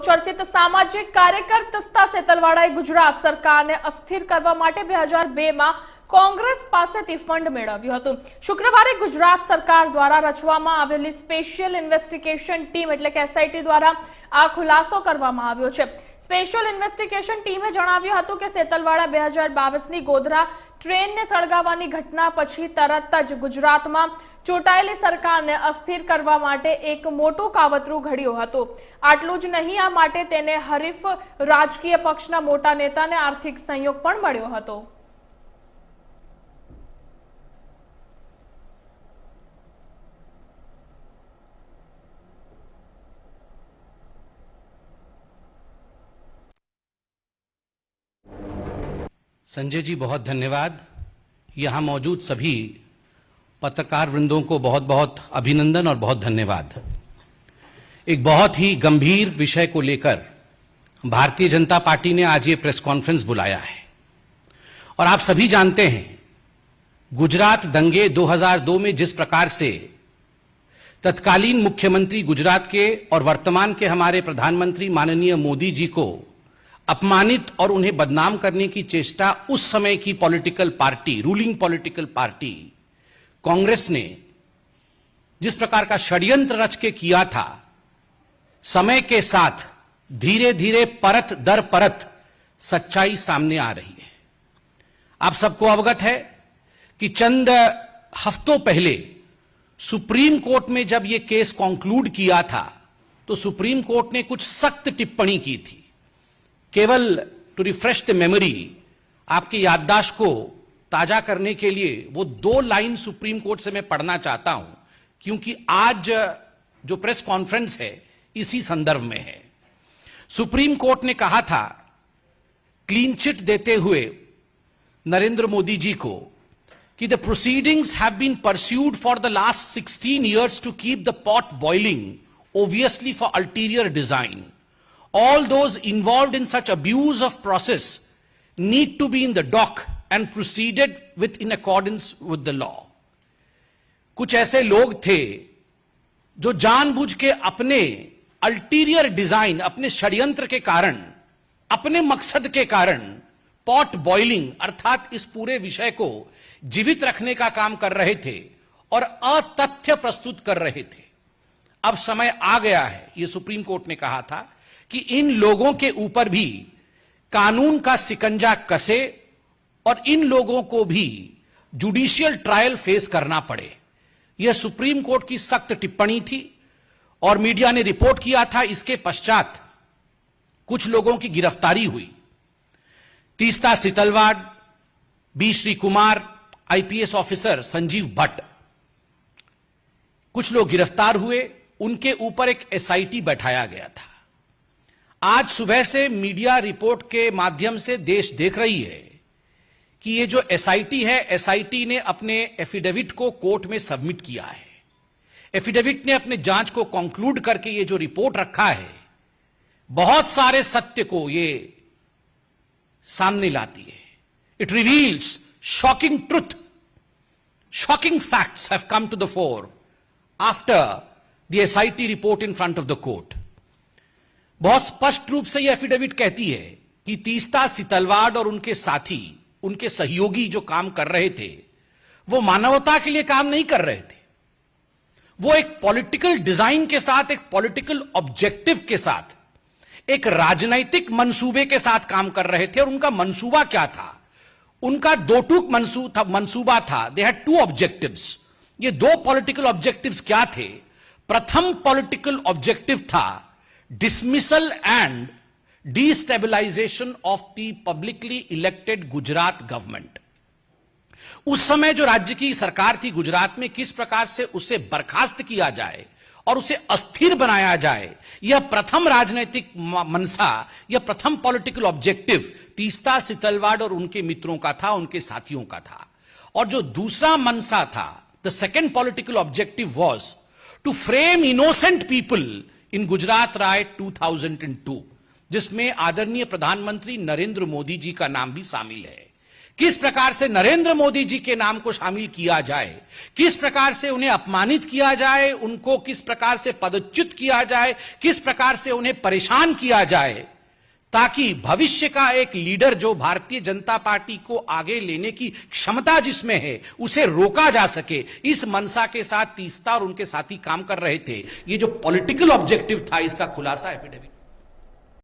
ચર્ચિત સામાજિક કાર્યકર તસ્તા સેતલવાળાએ ગુજરાત સરકારને અસ્થિર કરવા માટે 2002માં કોંગ્રેસ પાસેથી ફંડ મેળવ્યું હતું। શુક્રવારે ગુજરાત સરકાર દ્વારા રચવામાં આવેલી સ્પેશિયલ ઇન્વેસ્ટિગેશન ટીમ એટલે કે એસઆઈટી દ્વારા આ ખુલાસો કરવામાં આવ્યો છે। સ્પેશિયલ ઇન્વેસ્ટિગેશન ટીમે જણાવ્યું હતું કે સેતલવાળા 2022ની ગોધરા ટ્રેનને સળગાવવાની ઘટના પછી તરત જ ગુજરાતમાં ચૂંટાયેલી સરકારને અસ્થિર કરવા માટે એક મોટું કાવતરું ઘડ્યું હતું। આટલું જ નહીં, આ માટે તેને હરીફ રાજકીય પક્ષના મોટા નેતાને આર્થિક સહયોગ પણ મળ્યો હતો। संजय जी, बहुत धन्यवाद। यहाँ मौजूद सभी पत्रकार वृंदों को बहुत बहुत अभिनंदन और बहुत धन्यवाद। एक बहुत ही गंभीर विषय को लेकर भारतीय जनता पार्टी ने आज ये प्रेस कॉन्फ्रेंस बुलाया है और आप सभी जानते हैं गुजरात दंगे 2002 में जिस प्रकार से तत्कालीन मुख्यमंत्री गुजरात के और वर्तमान के हमारे प्रधानमंत्री माननीय मोदी जी को अपमानित और उन्हें बदनाम करने की चेष्टा उस समय की political party, ruling political party Congress ने जिस प्रकार का षड्यंत्र रच के किया था, समय के साथ धीरे धीरे परत दर परत सच्चाई सामने आ रही है। आप सबको अवगत है कि चंद हफ्तों पहले सुप्रीम कोर्ट में जब यह केस कंक्लूड किया था तो सुप्रीम कोर्ट ने कुछ सख्त टिप्पणी की थी। केवल टू रिफ्रेश द मेमोरी, आपकी याददाश्त को ताजा करने के लिए वो 2 लाइन सुप्रीम कोर्ट से मैं पढ़ना चाहता हूं, क्योंकि आज जो प्रेस कॉन्फ्रेंस है इसी संदर्भ में है। सुप्रीम कोर्ट ने कहा था, क्लीन चिट देते हुए नरेंद्र मोदी जी को, कि the proceedings have been pursued for the last 16 years to keep the pot boiling, obviously for ulterior design. All those involved in such abuse of process need to be in the dock and proceeded with in accordance with the law. कुछ ऐसे लोग थे जो जानबूझ के अपने ulterior design, अपने षड्यंत्र के कारण, अपने मकसद के कारण पॉट बॉइलिंग अर्थात इस पूरे विषय को जीवित रखने का काम कर रहे थे और अतथ्य प्रस्तुत कर रहे थे। अब समय आ गया है, यह सुप्रीम कोर्ट ने कहा था, कि इन लोगों के ऊपर भी कानून का सिकंजा कसे और इन लोगों को भी जुडिशियल ट्रायल फेस करना पड़े। यह सुप्रीम कोर्ट की सख्त टिप्पणी थी और मीडिया ने रिपोर्ट किया था। इसके पश्चात कुछ लोगों की गिरफ्तारी हुई। Teesta Setalvad, B Shri Kumar, IPS officer Sanjiv Bhatt, कुछ लोग गिरफ्तार हुए। उनके ऊपर एक एसआईटी बैठाया गया था। आज सुबह से मीडिया रिपोर्ट के माध्यम से देश देख रही है कि ये जो एसआईटी है, एसआईटी ने अपने एफिडेविट को कोर्ट में सबमिट किया है। एफिडेविट ने अपने जांच को कंक्लूड करके ये जो रिपोर्ट रखा है, बहुत सारे सत्य को ये सामने लाती है। It reveals shocking truth, shocking facts have come to the fore after the SIT report in front of the court. बहुत स्पष्ट रूप से यह एफिडेविट कहती है कि तीस्ता सितलवाड़ और उनके साथी, उनके सहयोगी जो काम कर रहे थे, वो मानवता के लिए काम नहीं कर रहे थे। वो एक पॉलिटिकल डिजाइन के साथ, एक पॉलिटिकल ऑब्जेक्टिव के साथ, एक राजनैतिक मंसूबे के साथ काम कर रहे थे। और उनका मंसूबा क्या था? उनका दो टूक मंसूबा था। They had 2 objectives. ये 2 पॉलिटिकल ऑब्जेक्टिव्स क्या थे? प्रथम पॉलिटिकल ऑब्जेक्टिव था dismissal and destabilization of the publicly elected Gujarat government। उस समय जो राज्य की सरकार थी गुजरात में, किस प्रकार से उसे बर्खास्त किया जाए और उसे अस्थिर बनाया जाए, यह प्रथम राजनीतिक मनसा, यह प्रथम पॉलिटिकल ऑब्जेक्टिव तीस्ता सितलवाड़ और उनके मित्रों का था, उनके साथियों का था। और जो दूसरा मनसा था, the second political objective was to frame innocent people in Gujarat riot 2002, जिसमें आदरणीय प्रधानमंत्री नरेंद्र मोदी जी का नाम भी शामिल है। किस प्रकार से नरेंद्र मोदी जी के नाम को शामिल किया जाए, किस प्रकार से उन्हें अपमानित किया जाए, उनको किस प्रकार से पदच्युत किया जाए, किस प्रकार से उन्हें परेशान किया जाए, ताकि भविष्य का एक लीडर जो भारतीय जनता पार्टी को आगे लेने की क्षमता जिसमें है उसे रोका जा सके। इस मंशा के साथ तीस्ता और उनके साथी काम कर रहे थे। ये जो पॉलिटिकल ऑब्जेक्टिव था, इसका खुलासा एफिडेविट